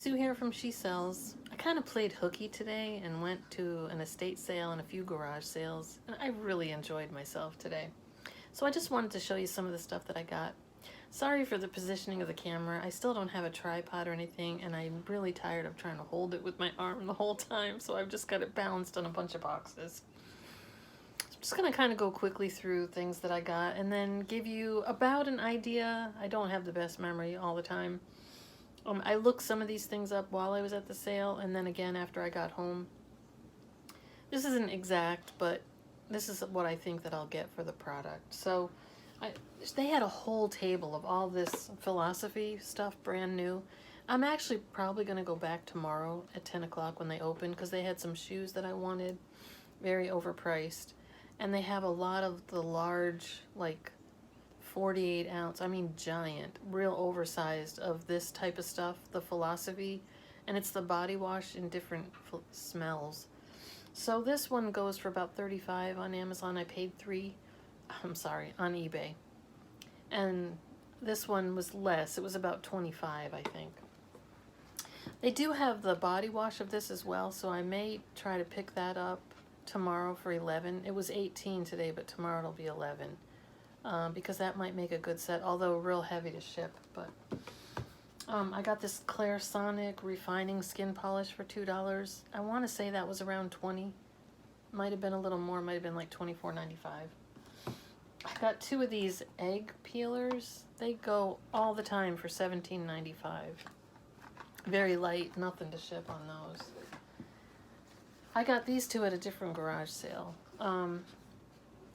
Stu here from She Sells. I kind of played hooky today and went to an estate sale and a few garage sales, and I really enjoyed myself today. So I just wanted to show you some of the stuff that I got. Sorry for the positioning of the camera. I still don't have a tripod or anything, and I'm really tired of trying to hold it with my arm the whole time, so I've just got it balanced on a bunch of boxes. So I'm just going to kind of go quickly through things that I got and then give you about an idea. I don't have the best memory all the time. I looked some of these things up while I was at the sale, and then again after I got home. This isn't exact, but this is what I think that I'll get for the product. So they had a whole table of all this philosophy stuff, brand new. I'm actually probably going to go back tomorrow at 10 o'clock when they open, because they had some shoes that I wanted, very overpriced. And they have a lot of the large, like 48 ounce, I mean giant, real oversized of this type of stuff, the philosophy, and it's the body wash in different smells. So this one goes for about $35 on Amazon. I paid on eBay. And this one was less. It was about $25, I think. They do have the body wash of this as well, so I may try to pick that up tomorrow for $11. It was $18 today, but tomorrow it'll be $11. Because that might make a good set, although real heavy to ship. But I got this Clairsonic refining skin polish for $2. I want to say that was around $20. Might have been a little more. Might have been like $24.95. I got two of these egg peelers. They go all the time for $17.95. Very light, nothing to ship on those. I got these two at a different garage sale.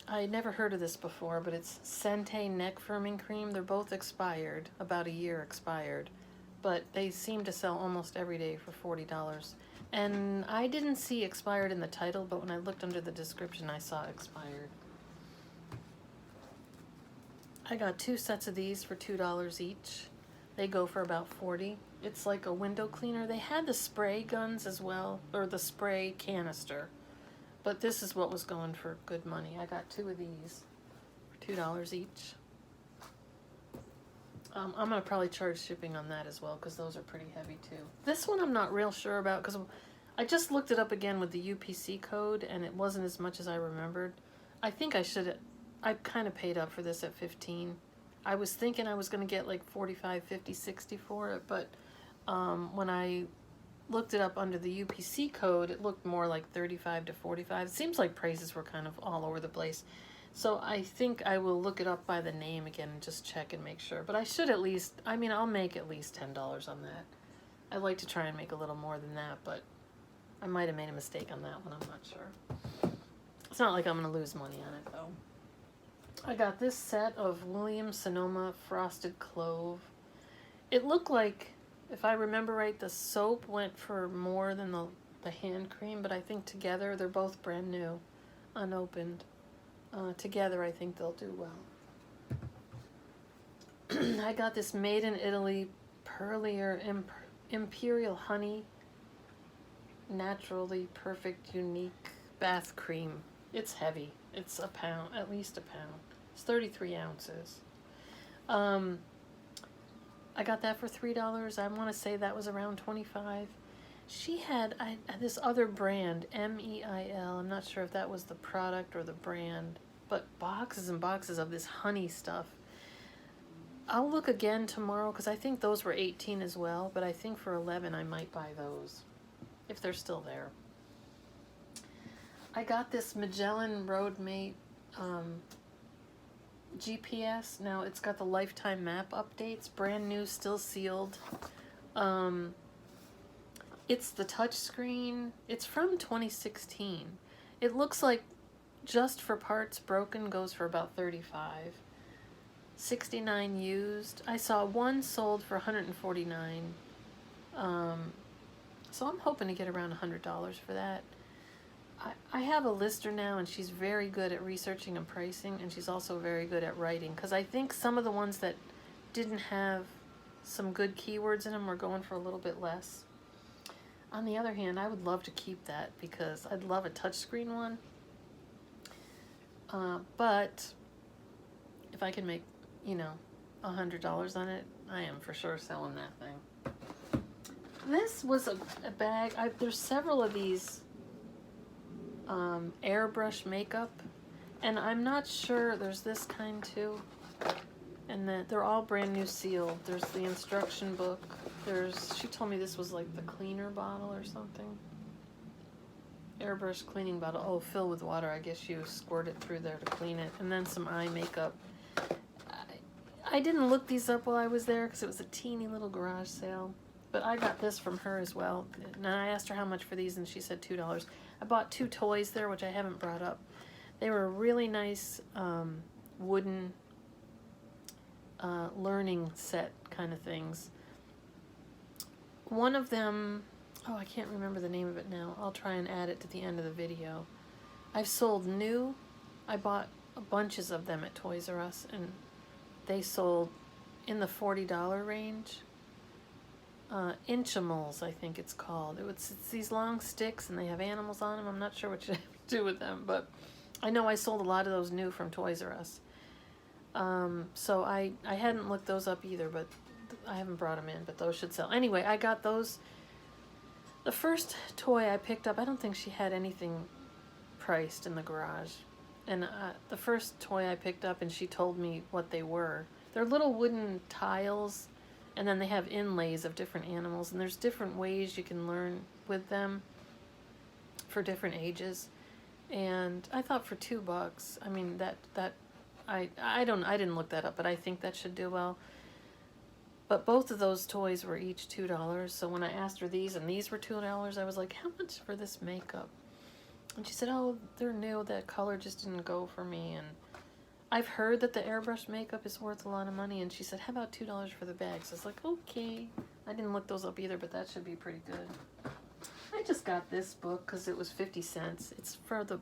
I never heard of this before, but it's Sente Neck Firming Cream. They're both expired, about a year expired, but they seem to sell almost every day for $40. And I didn't see expired in the title, but when I looked under the description, I saw expired. I got two sets of these for $2 each. They go for about $40. It's like a window cleaner. They had the spray guns as well, or the spray canister. But this is what was going for good money. I got two of these for $2 each. I'm going to probably charge shipping on that as well, because those are pretty heavy too. This one I'm not real sure about, because I just looked it up again with the UPC code, and it wasn't as much as I remembered. I think I kind of paid up for this at $15. I was thinking I was going to get like $45, $50, $60 for it, but when I looked it up under the UPC code, it looked more like $35 to $45. It seems like prices were kind of all over the place. So I think I will look it up by the name again and just check and make sure. But I should at least, I'll make at least $10 on that. I'd like to try and make a little more than that, but I might have made a mistake on that one. I'm not sure. It's not like I'm going to lose money on it, though. I got this set of Williams-Sonoma Frosted Clove. It looked like, if I remember right, the soap went for more than the hand cream, but I think together they're both brand new, unopened. Together I think they'll do well. I got this Made in Italy Perlier Imperial Honey Naturally Perfect Unique Bath Cream. It's heavy. It's a pound, at least a pound. It's 33 ounces. I got that for $3. I want to say that was around $25. She had this other brand, MEIL. I'm not sure if that was the product or the brand, but boxes and boxes of this honey stuff. I'll look again tomorrow, because I think those were 18 as well, but I think for 11 I might buy those, if they're still there. I got this Magellan Roadmate GPS. Now it's got the lifetime map updates, brand new, still sealed. It's the touch screen. It's from 2016. It looks like just for parts broken goes for about $35. 69 used. I saw one sold for $149. So I'm hoping to get around $100 for that. I have a lister now, and she's very good at researching and pricing, and she's also very good at writing, because I think some of the ones that didn't have some good keywords in them were going for a little bit less. On the other hand, I would love to keep that, because I'd love a touchscreen one. But if I can make, $100 on it, I am for sure selling that thing. This was a bag. There's several of these airbrush makeup, and I'm not sure. There's this kind too, and they're all brand new sealed. There's the instruction book. She told me this was like the cleaner bottle or something. Airbrush cleaning bottle. Oh, filled with water. I guess you squirt it through there to clean it. And then some eye makeup. I didn't look these up while I was there because it was a teeny little garage sale. But I got this from her as well. And I asked her how much for these, and she said $2. I bought 2 toys there, which I haven't brought up. They were really nice wooden learning set kind of things. One of them, oh, I can't remember the name of it now. I'll try and add it to the end of the video. I've sold new. I bought bunches of them at Toys R Us, and they sold in the $40 range. Inchimals, I think it's called. It's these long sticks, and they have animals on them. I'm not sure what you have to do with them, but I know I sold a lot of those new from Toys R Us. So I hadn't looked those up either, but I haven't brought them in, but those should sell. Anyway, I got those. The first toy I picked up, I don't think she had anything priced in the garage. And the first toy I picked up, and she told me what they were. They're little wooden tiles, and then they have inlays of different animals, and there's different ways you can learn with them for different ages. And I thought for $2, I mean, I didn't look that up, but I think that should do well. But both of those toys were each $2. So when I asked her these, and these were $2, I was like, how much for this makeup? And she said, oh, they're new. That color just didn't go for me. And I've heard that the airbrush makeup is worth a lot of money. And she said, how about $2 for the bags? I was like, okay. I didn't look those up either, but that should be pretty good. I just got this book because it was 50 cents. It's for the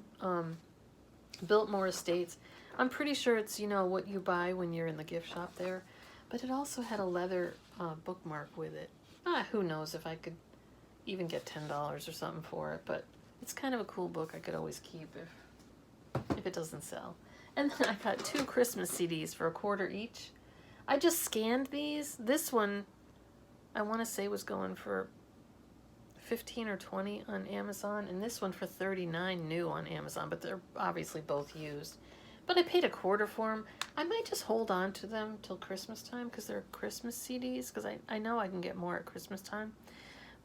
Biltmore Estates. I'm pretty sure it's, you know, what you buy when you're in the gift shop there. But it also had a leather bookmark with it. Who knows if I could even get $10 or something for it. But it's kind of a cool book I could always keep if it doesn't sell. And then I got 2 Christmas CDs for $0.25 each. I just scanned these. This one, I want to say, was going for $15 or $20 on Amazon. And this one for $39 new on Amazon. But they're obviously both used. But I paid $0.25 for them. I might just hold on to them till Christmas time because they're Christmas CDs. Because I know I can get more at Christmas time.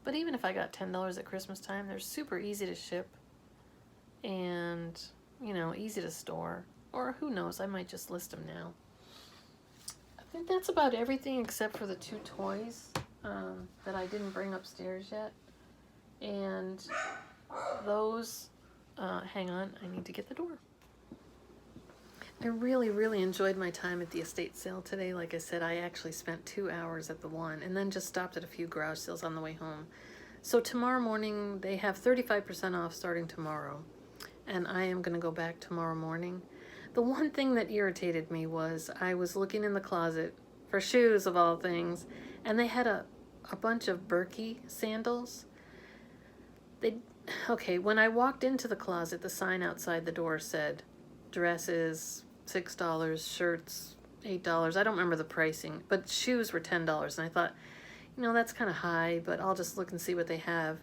But even if I got $10 at Christmas time, they're super easy to ship. And, you know, easy to store. Or who knows, I might just list them now. I think that's about everything except for the 2 toys that I didn't bring upstairs yet. And those, hang on, I need to get the door. I really, really enjoyed my time at the estate sale today. Like I said, I actually spent 2 hours at the one and then just stopped at a few garage sales on the way home. So tomorrow morning, they have 35% off starting tomorrow. And I am going to go back tomorrow morning. The one thing that irritated me was I was looking in the closet for shoes of all things, and they had a bunch of Berkey sandals. Okay, when I walked into the closet, the sign outside the door said dresses $6, shirts $8. I don't remember the pricing, but shoes were $10. And I thought, you know, that's kind of high, but I'll just look and see what they have.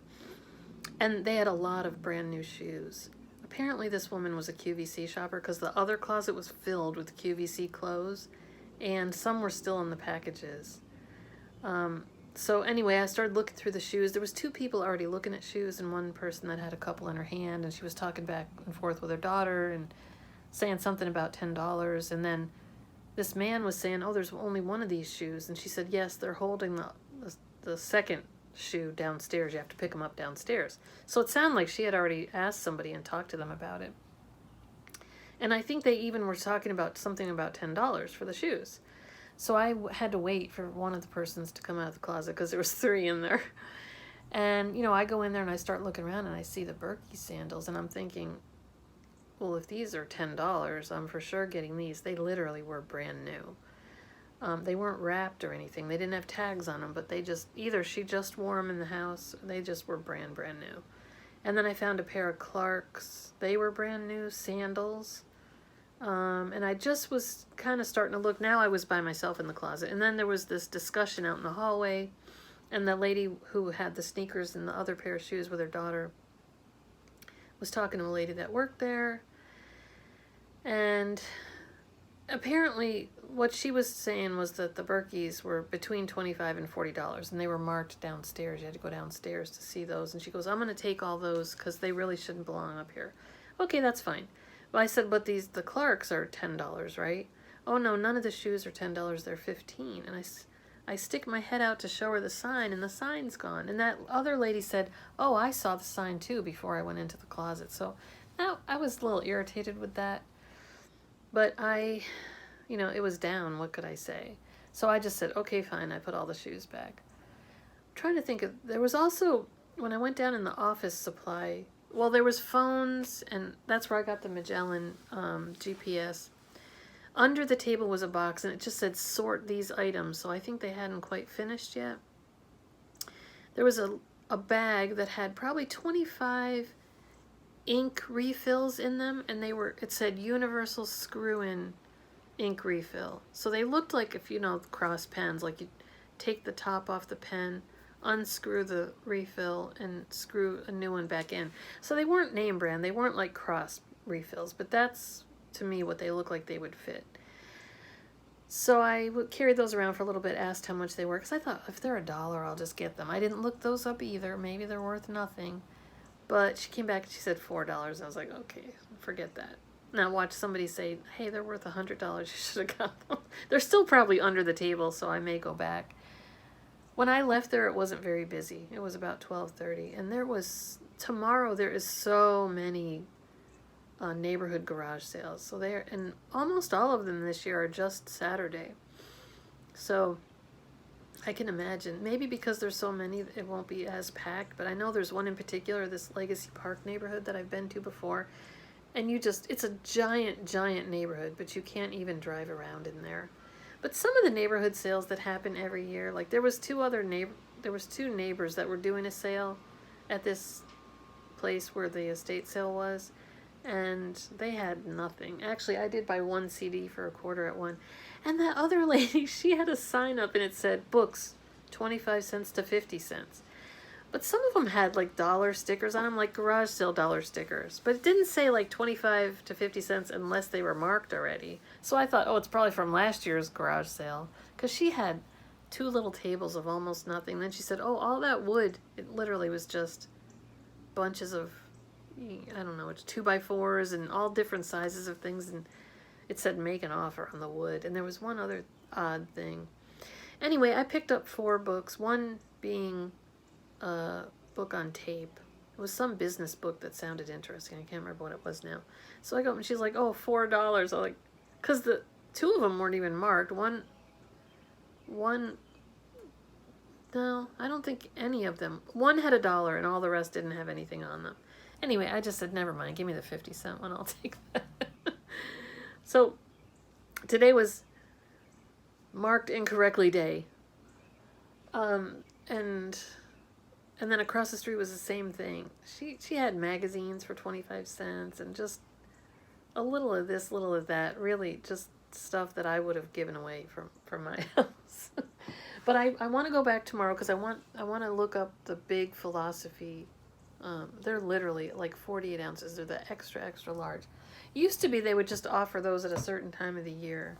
And they had a lot of brand new shoes. Apparently this woman was a QVC shopper because the other closet was filled with QVC clothes, and some were still in the packages. So anyway, I started looking through the shoes. There was 2 people already looking at shoes, and one person that had a couple in her hand, and she was talking back and forth with her daughter and saying something about $10. And then this man was saying, oh, there's only one of these shoes. And she said, yes, they're holding the second shoe downstairs. You have to pick them up downstairs. So it sounded like she had already asked somebody and talked to them about it. And I think they even were talking about something about $10 for the shoes. So I had to wait for one of the persons to come out of the closet because there was 3 in there. And, you know, I go in there and I start looking around and I see the Berkey sandals, and I'm thinking, well, if these are $10, I'm for sure getting these. They literally were brand new. They weren't wrapped or anything. They didn't have tags on them, but they just, either she just wore them in the house, or they just were brand new. And then I found a pair of Clarks. They were brand new sandals. And I just was kind of starting to look. Now I was by myself in the closet. And then there was this discussion out in the hallway And the lady who had the sneakers and the other pair of shoes with her daughter was talking to a lady that worked there. And apparently what she was saying was that the Berkeys were between $25 and $40, and they were marked downstairs. You had to go downstairs to see those. And she goes, I'm going to take all those because they really shouldn't belong up here. Okay, that's fine. Well, I said, but the Clarks are $10, right? Oh, no, none of the shoes are $10. They're $15. And I stick my head out to show her the sign, and the sign's gone. And that other lady said, oh, I saw the sign too before I went into the closet. So now I was a little irritated with that. But it was down. What could I say? So I just said, okay, fine. I put all the shoes back. I'm trying to think of, there was also, when I went down in the office supply, well, there was phones, and that's where I got the Magellan GPS. Under the table was a box, and it just said sort these items, so I think they hadn't quite finished yet. There was a bag that had probably 25 ink refills in them, and it said universal screw-in ink refill. So they looked like, if you know cross pens, like you take the top off the pen, unscrew the refill, and screw a new one back in. So they weren't name brand, they weren't like cross refills, but that's to me what they look like they would fit. So I carried those around for a little bit, asked how much they were, because I thought if they're $1, I'll just get them. I didn't look those up either. Maybe they're worth nothing. But she came back and she said $4. I was like, okay, forget that. Now watch somebody say, hey, they're worth $100. You should have got them. They're still probably under the table, so I may go back. When I left there, it wasn't very busy. It was about 12:30. And tomorrow there is so many neighborhood garage sales. So and almost all of them this year are just Saturday. So I can imagine, maybe because there's so many, it won't be as packed, but I know there's one in particular, this Legacy Park neighborhood that I've been to before, and it's a giant, giant neighborhood, but you can't even drive around in there. But some of the neighborhood sales that happen every year, like there was two neighbors that were doing a sale at this place where the estate sale was, and they had nothing. Actually, I did buy one CD for $0.25 at one. And that other lady, she had a sign up and it said, books, 25 cents to 50 cents. But some of them had like dollar stickers on them, like garage sale dollar stickers. But it didn't say like 25 to 50 cents unless they were marked already. So I thought, oh, it's probably from last year's garage sale. Because she had 2 little tables of almost nothing. Then she said, oh, all that wood, it literally was just bunches of, I don't know, it's 2x4s and all different sizes of things, and it said make an offer on the wood. And there was one other odd thing. Anyway, I picked up 4 books, one being a book on tape. It was some business book that sounded interesting. I can't remember what it was now. So I go, and she's like, oh, $4. I'm like, because the 2 of them weren't even marked. One, no, I don't think any of them. One had $1 and all the rest didn't have anything on them. Anyway, I just said, never mind, give me the 50-cent one, I'll take that. So, today was marked incorrectly day. And then across the street was the same thing. She had magazines for 25 cents and just a little of this, little of that. Really just stuff that I would have given away from my house. But I want to go back tomorrow because I want to look up the big Philosophy. They're literally like 48 ounces. They're the extra, extra large. Used to be they would just offer those at a certain time of the year.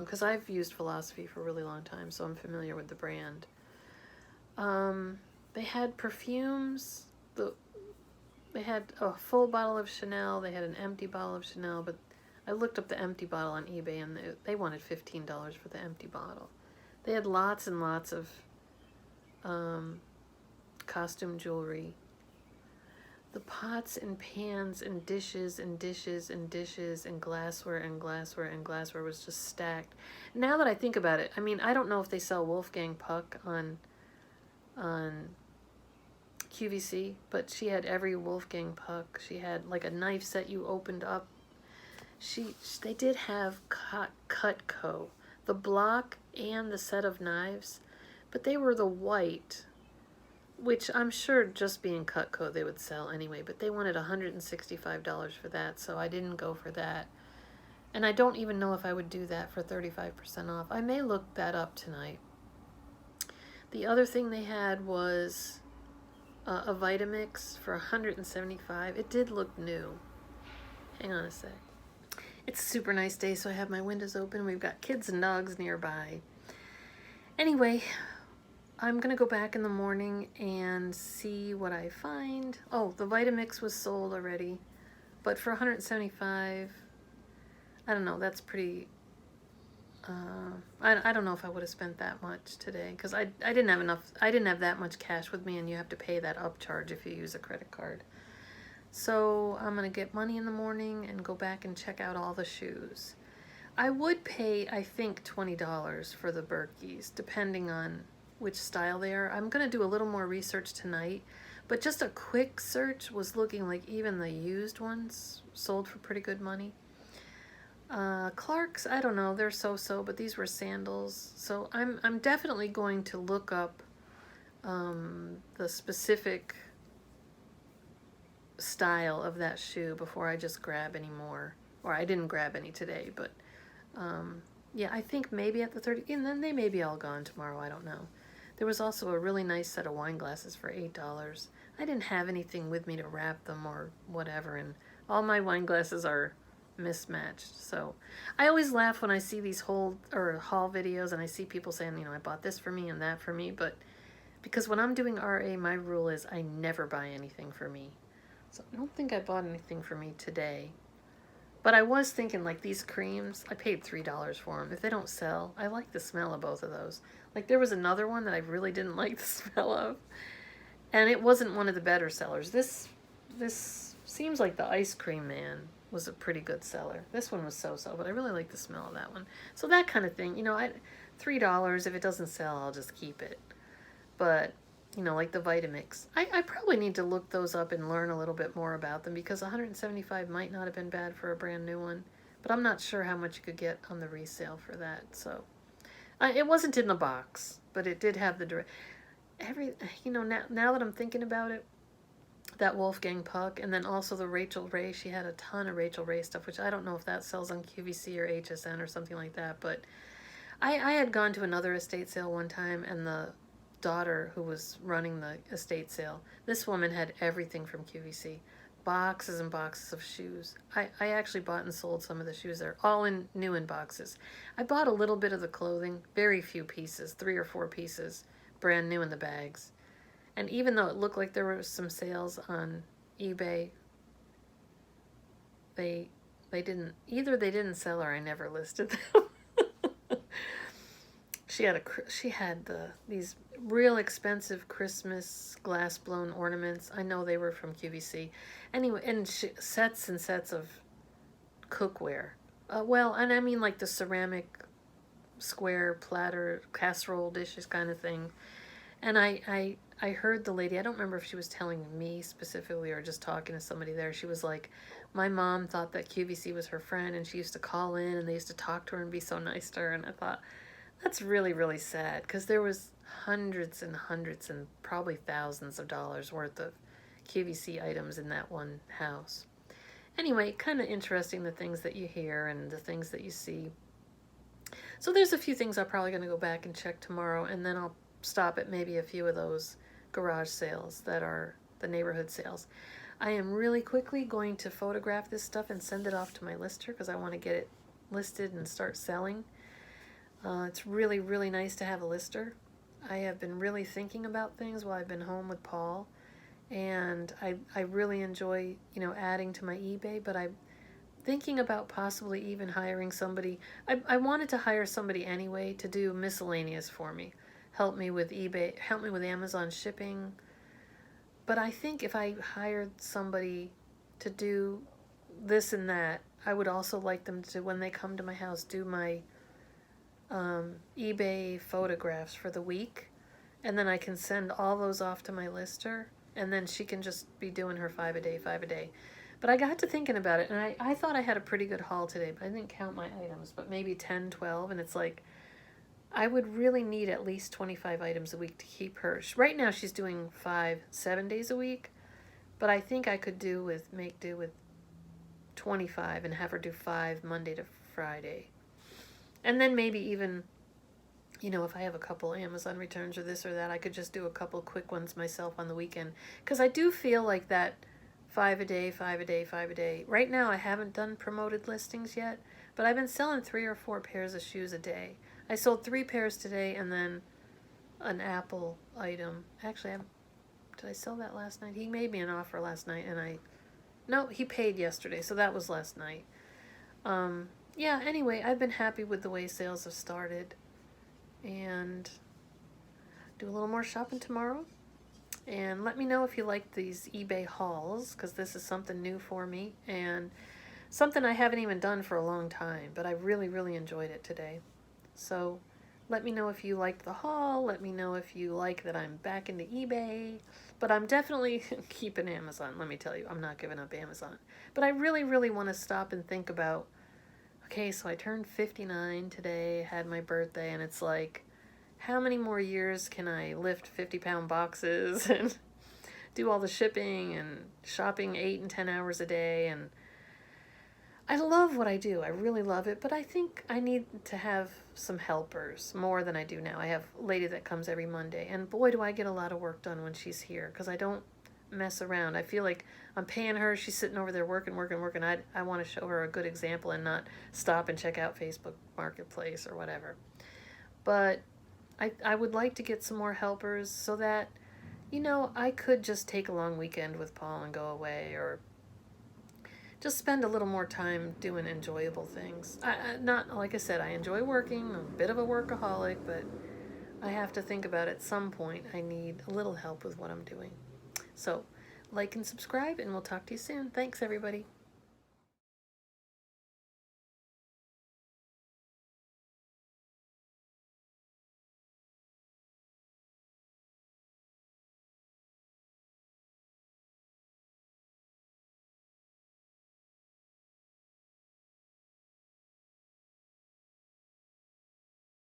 Because I've used Philosophy for a really long time, so I'm familiar with the brand. They had perfumes. They had a full bottle of Chanel. They had an empty bottle of Chanel, but I looked up the empty bottle on eBay, and they wanted $15 for the empty bottle. They had lots and lots of costume jewelry. The pots and pans and dishes and dishes and dishes and glassware and glassware and glassware was just stacked. Now that I think about it, I mean, I don't know if they sell Wolfgang Puck on QVC, but she had every Wolfgang Puck. She had like a knife set you opened up. They did have Cutco, the block and the set of knives, but they were the white, which I'm sure just being Cutco they would sell anyway, but they wanted $165 for that, so I didn't go for that. And I don't even know if I would do that for 35% off. I may look that up tonight. The other thing they had was a Vitamix for $175. It did look new. Hang on a sec. It's a super nice day, so I have my windows open. We've got kids and dogs nearby. Anyway, I'm going to go back in the morning and see what I find. Oh, the Vitamix was sold already. But for $175, I don't know, that's pretty... I don't know if I would have spent that much today, because I didn't have enough. I didn't have that much cash with me, and you have to pay that upcharge if you use a credit card. So I'm going to get money in the morning and go back and check out all the shoes. I would pay, I think, $20 for the Berkeys, depending on which style they are. I'm going to do a little more research tonight, but just a quick search was looking like even the used ones sold for pretty good money. Clark's, I don't know, they're so-so, but these were sandals. So I'm definitely going to look up the specific style of that shoe before I just grab any more. Or I didn't grab any today, but yeah, I think maybe at the 30, and then they may be all gone tomorrow, I don't know. There was also a really nice set of wine glasses for $8. I didn't have anything with me to wrap them or whatever, and all my wine glasses are mismatched. So I always laugh when I see these haul videos and I see people saying, you know, I bought this for me and that for me, but because when I'm doing RA, my rule is I never buy anything for me. So I don't think I bought anything for me today. But I was thinking, like, these creams, I paid $3 for them. If they don't sell, I like the smell of both of those. Like, there was another one that I really didn't like the smell of, and it wasn't one of the better sellers. This seems like the Ice Cream Man was a pretty good seller. This one was so-so, but I really like the smell of that one. So that kind of thing, you know, $3, if it doesn't sell, I'll just keep it. But, you know, like the Vitamix, I probably need to look those up and learn a little bit more about them, because $175 might not have been bad for a brand new one, but I'm not sure how much you could get on the resale for that. So it wasn't in the box, but it did have the you know, now that I'm thinking about it, that Wolfgang Puck, and then also the Rachel Ray. She had a ton of Rachel Ray stuff, which I don't know if that sells on QVC or HSN or something like that, but I had gone to another estate sale one time, and the daughter who was running the estate sale, this woman had everything from QVC. Boxes and boxes of shoes. I actually bought and sold some of the shoes there, all new in boxes. I bought a little bit of the clothing, very few pieces, 3 or 4 pieces, brand new in the bags. And even though it looked like there were some sales on eBay, they didn't sell, or I never listed them. She had these real expensive Christmas glass blown ornaments. I know they were from QVC. Anyway, and sets and sets of cookware. Well, and I mean like the ceramic square platter casserole dishes kind of thing. And I heard the lady, I don't remember if she was telling me specifically or just talking to somebody there. She was like, my mom thought that QVC was her friend, and she used to call in and they used to talk to her and be so nice to her. And I thought, that's really, really sad, because there was hundreds and hundreds and probably thousands of dollars worth of QVC items in that one house. Anyway, kind of interesting, the things that you hear and the things that you see. So there's a few things I'm probably going to go back and check tomorrow, and then I'll stop at maybe a few of those garage sales that are the neighborhood sales. I am really quickly going to photograph this stuff and send it off to my lister, because I want to get it listed and start selling. It's really, really nice to have a lister. I have been really thinking about things while I've been home with Paul, and I really enjoy, you know, adding to my eBay, but I'm thinking about possibly even hiring somebody. I wanted to hire somebody anyway to do miscellaneous for me. Help me with eBay, help me with Amazon shipping. But I think if I hired somebody to do this and that, I would also like them to, when they come to my house, do my eBay photographs for the week, and then I can send all those off to my lister, and then she can just be doing her 5 a day. But I got to thinking about it, and I thought I had a pretty good haul today, but I didn't count my items, but maybe 10, 12, and it's like, I would really need at least 25 items a week to keep her. Right now she's doing 7 days a week, but I think I could make do with 25 and have her do 5 Monday to Friday. And then maybe even you know, if I have a couple Amazon returns or this or that, I could just do a couple quick ones myself on the weekend. Because I do feel like that 5 a day, 5 a day, 5 a day. Right now, I haven't done promoted listings yet, but I've been selling 3 or 4 pairs of shoes a day. I sold 3 pairs today and then an Apple item. Actually, did I sell that last night? He made me an offer last night and no, he paid yesterday, so that was last night. Yeah, anyway, I've been happy with the way sales have started. And do a little more shopping tomorrow. And let me know if you like these eBay hauls, because this is something new for me and something I haven't even done for a long time, but I really, really enjoyed it today. So let me know if you liked the haul. Let me know if you like that I'm back into eBay. But I'm definitely keeping Amazon, let me tell you. I'm not giving up Amazon. But I really, really want to stop and think about, okay, so I turned 59 today, had my birthday, and it's like, how many more years can I lift 50-pound boxes and do all the shipping and shopping 8 and 10 hours a day? And I love what I do. I really love it, but I think I need to have some helpers more than I do now. I have a lady that comes every Monday, and boy, do I get a lot of work done when she's here, because I don't mess around. I feel like I'm paying her, she's sitting over there working. I want to show her a good example and not stop and check out Facebook Marketplace or whatever. But I would like to get some more helpers so that, you know, I could just take a long weekend with Paul and go away, or just spend a little more time doing enjoyable things. Not, like I said, I enjoy working, I'm a bit of a workaholic, but I have to think about at some point I need a little help with what I'm doing. So, like and subscribe, and we'll talk to you soon. Thanks, everybody.